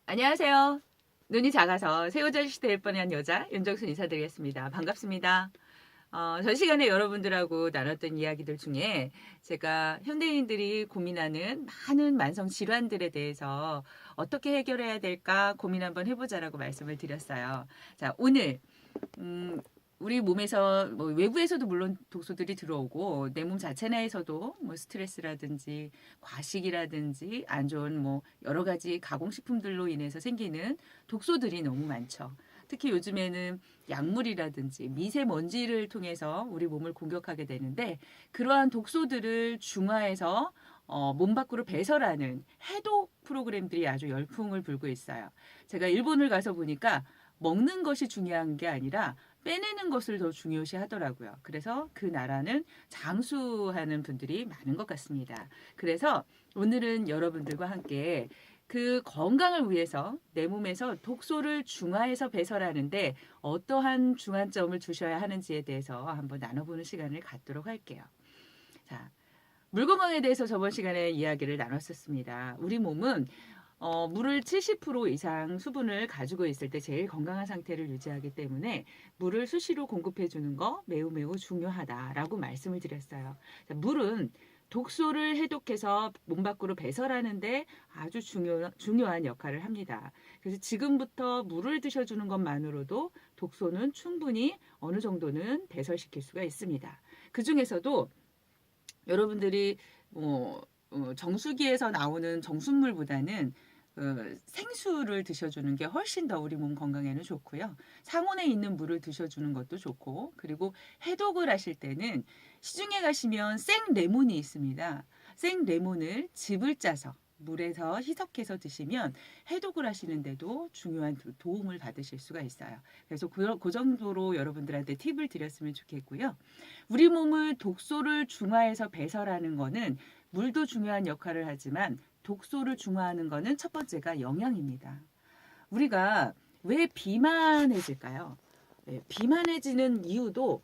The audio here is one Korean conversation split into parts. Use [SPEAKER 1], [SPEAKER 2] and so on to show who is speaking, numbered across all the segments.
[SPEAKER 1] 안녕하세요. 눈이 작아서 새우젓이 될 뻔한 여자 윤정순 인사드리겠습니다. 반갑습니다. 전 시간에 여러분들하고 나눴던 이야기들 중에 제가 현대인들이 고민하는 많은 만성 질환들에 대해서 어떻게 해결해야 될까 고민 한번 해보자라고 말씀을 드렸어요. 자, 오늘 음, 우리 몸에서 뭐 외부에서도 물론 독소들이 들어오고 내 몸 자체 내에서도 뭐 스트레스라든지 과식이라든지 안 좋은 뭐 여러 가지 가공식품들로 인해서 생기는 독소들이 너무 많죠. 특히 요즘에는 약물이라든지 미세먼지를 통해서 우리 몸을 공격하게 되는데 그러한 독소들을 중화해서 몸 밖으로 배설하는 해독 프로그램들이 아주 열풍을 불고 있어요. 제가 일본을 가서 보니까 먹는 것이 중요한 게 아니라 빼내는 것을 더 중요시 하더라고요. 그래서 그 나라는 장수하는 분들이 많은 것 같습니다. 그래서 오늘은 여러분들과 함께 그 건강을 위해서 내 몸에서 독소를 중화해서 배설하는데 어떠한 중환점을 두셔야 하는지에 대해서 한번 나눠보는 시간을 갖도록 할게요. 자, 물 건강에 대해서 저번 시간에 이야기를 나눴었습니다. 우리 몸은 물을 70% 이상 수분을 가지고 있을 때 제일 건강한 상태를 유지하기 때문에 물을 수시로 공급해 주는 거 매우 매우 중요하다라고 말씀을 드렸어요. 자, 물은 독소를 해독해서 몸 밖으로 배설하는데 아주 중요한 역할을 합니다. 그래서 지금부터 물을 드셔주는 것만으로도 독소는 충분히 어느 정도는 배설시킬 수가 있습니다. 그 중에서도 여러분들이 정수기에서 나오는 정수물보다는 생수를 드셔주는 게 훨씬 더 우리 몸 건강에는 좋고요. 상온에 있는 물을 드셔주는 것도 좋고, 그리고 해독을 하실 때는 시중에 가시면 생 레몬이 있습니다. 생 레몬을 즙을 짜서 물에서 희석해서 드시면 해독을 하시는데도 중요한 도움을 받으실 수가 있어요. 그래서 그 정도로 여러분들한테 팁을 드렸으면 좋겠고요. 우리 몸을 독소를 중화해서 배설하는 거는 물도 중요한 역할을 하지만 독소를 중화하는 거는 첫 번째가 영양입니다. 우리가 왜 비만해질까요? 네, 비만해지는 이유도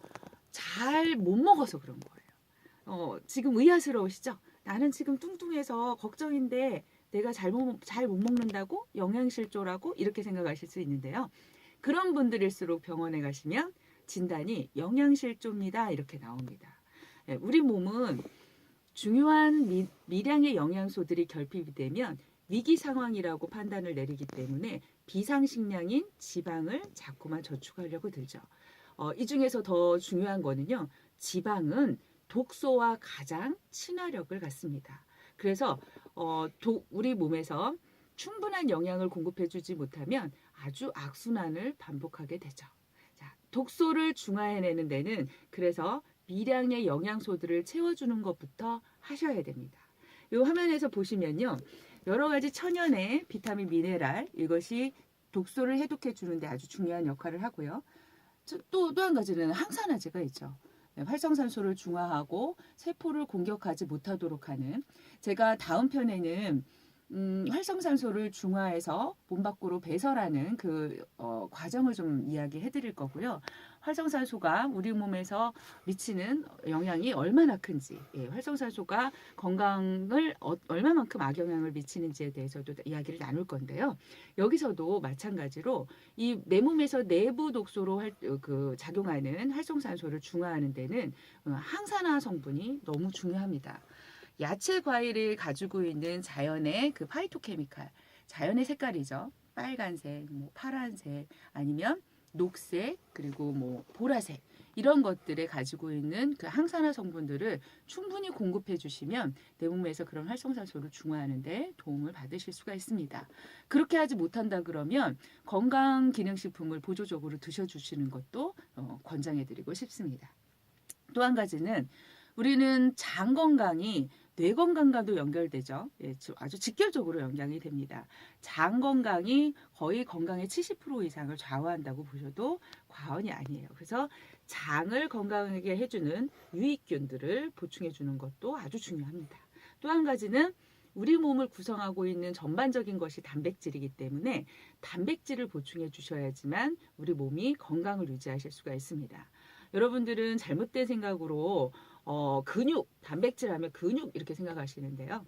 [SPEAKER 1] 잘 못 먹어서 그런 거예요. 지금 의아스러우시죠? 나는 지금 뚱뚱해서 걱정인데 내가 잘 못 먹는다고? 영양실조라고? 이렇게 생각하실 수 있는데요. 그런 분들일수록 병원에 가시면 진단이 영양실조입니다. 이렇게 나옵니다. 예, 우리 몸은 중요한 미량의 영양소들이 결핍이 되면 위기 상황이라고 판단을 내리기 때문에 비상식량인 지방을 자꾸만 저축하려고 들죠. 이 중에서 더 중요한 거는요. 지방은 독소와 가장 친화력을 갖습니다. 그래서 우리 몸에서 충분한 영양을 공급해주지 못하면 아주 악순환을 반복하게 되죠. 자, 독소를 중화해내는 데는 그래서 미량의 영양소들을 채워주는 것부터 하셔야 됩니다. 이 화면에서 보시면요. 여러 가지 천연의 비타민, 미네랄 이것이 독소를 해독해 주는데 아주 중요한 역할을 하고요. 또 한 가지는 항산화제가 있죠. 네, 활성산소를 중화하고 세포를 공격하지 못하도록 하는 제가 다음 편에는 활성산소를 중화해서 몸 밖으로 배설하는 그 과정을 좀 이야기해 드릴 거고요. 활성산소가 우리 몸에서 미치는 영향이 얼마나 큰지, 예, 활성산소가 건강을 얼마만큼 악영향을 미치는지에 대해서도 이야기를 나눌 건데요. 여기서도 마찬가지로 이 내 몸에서 내부 독소로 작용하는 활성산소를 중화하는 데는 항산화 성분이 너무 중요합니다. 야채 과일이 가지고 있는 자연의 그 파이토케미칼, 자연의 색깔이죠. 빨간색, 뭐 파란색, 아니면 녹색, 그리고 뭐 보라색 이런 것들에 가지고 있는 그 항산화 성분들을 충분히 공급해 주시면 내 몸에서 그런 활성산소를 중화하는데 도움을 받으실 수가 있습니다. 그렇게 하지 못한다 그러면 건강기능식품을 보조적으로 드셔주시는 것도 권장해드리고 싶습니다. 또 한 가지는 우리는 장 건강이 뇌 건강과도 연결되죠. 예, 아주 직결적으로 연관이 됩니다. 장 건강이 거의 건강의 70% 이상을 좌우한다고 보셔도 과언이 아니에요. 그래서 장을 건강하게 해주는 유익균들을 보충해 주는 것도 아주 중요합니다. 또 한 가지는 우리 몸을 구성하고 있는 전반적인 것이 단백질이기 때문에 단백질을 보충해 주셔야지만 우리 몸이 건강을 유지하실 수가 있습니다. 여러분들은 잘못된 생각으로 근육, 단백질 하면 근육 이렇게 생각하시는데요.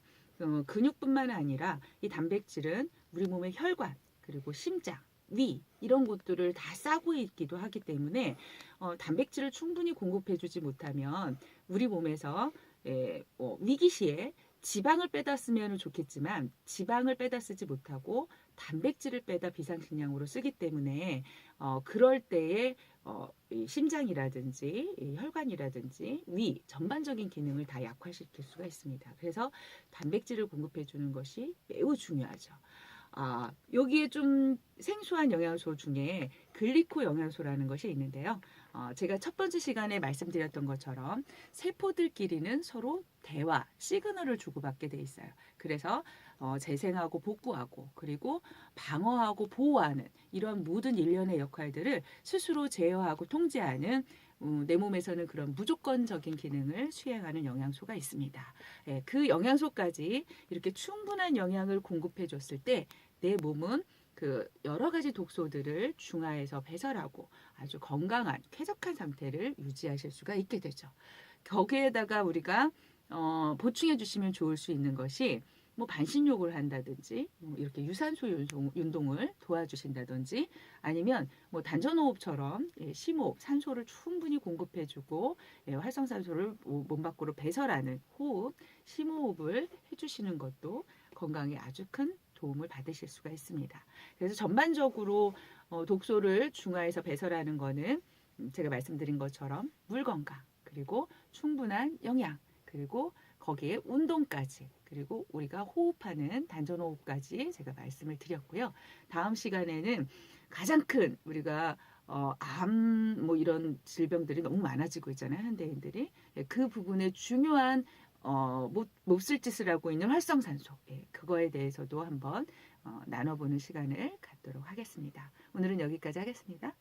[SPEAKER 1] 근육뿐만 아니라 이 단백질은 우리 몸의 혈관 그리고 심장, 위 이런 곳들을 다 싸고 있기도 하기 때문에 단백질을 충분히 공급해주지 못하면 우리 몸에서 위기 시에 지방을 빼다 쓰면 좋겠지만 지방을 빼다 쓰지 못하고 단백질을 빼다 비상식량으로 쓰기 때문에 그럴 때에 이 심장이라든지 이 혈관이라든지 위 전반적인 기능을 다 약화시킬 수가 있습니다. 그래서 단백질을 공급해 주는 것이 매우 중요하죠. 여기에 좀 생소한 영양소 중에 글리코 영양소라는 것이 있는데요. 제가 첫 번째 시간에 말씀드렸던 것처럼 세포들끼리는 서로 대화, 시그널을 주고받게 돼 있어요. 그래서 재생하고 복구하고 그리고 방어하고 보호하는 이런 모든 일련의 역할들을 스스로 제어하고 통제하는 내 몸에서는 그런 무조건적인 기능을 수행하는 영양소가 있습니다. 그 영양소까지 이렇게 충분한 영양을 공급해 줬을 때 내 몸은 그 여러 가지 독소들을 중화해서 배설하고 아주 건강한 쾌적한 상태를 유지하실 수가 있게 되죠. 거기에다가 우리가 보충해 주시면 좋을 수 있는 것이 뭐 반신욕을 한다든지 이렇게 유산소 운동을 도와주신다든지 아니면 뭐 단전호흡처럼 심호흡, 산소를 충분히 공급해주고 활성산소를 몸 밖으로 배설하는 호흡, 심호흡을 해주시는 것도 건강에 아주 큰 도움을 받으실 수가 있습니다. 그래서 전반적으로 독소를 중화해서 배설하는 거는 제가 말씀드린 것처럼 물 건강 그리고 충분한 영양 그리고 거기에 운동까지 그리고 우리가 호흡하는 단전호흡까지 제가 말씀을 드렸고요. 다음 시간에는 가장 큰 우리가 암 뭐 이런 질병들이 너무 많아지고 있잖아요. 현대인들이 그 부분에 중요한 몹쓸 짓을 하고 있는 활성산소 그거에 대해서도 한번 나눠보는 시간을 갖도록 하겠습니다. 오늘은 여기까지 하겠습니다.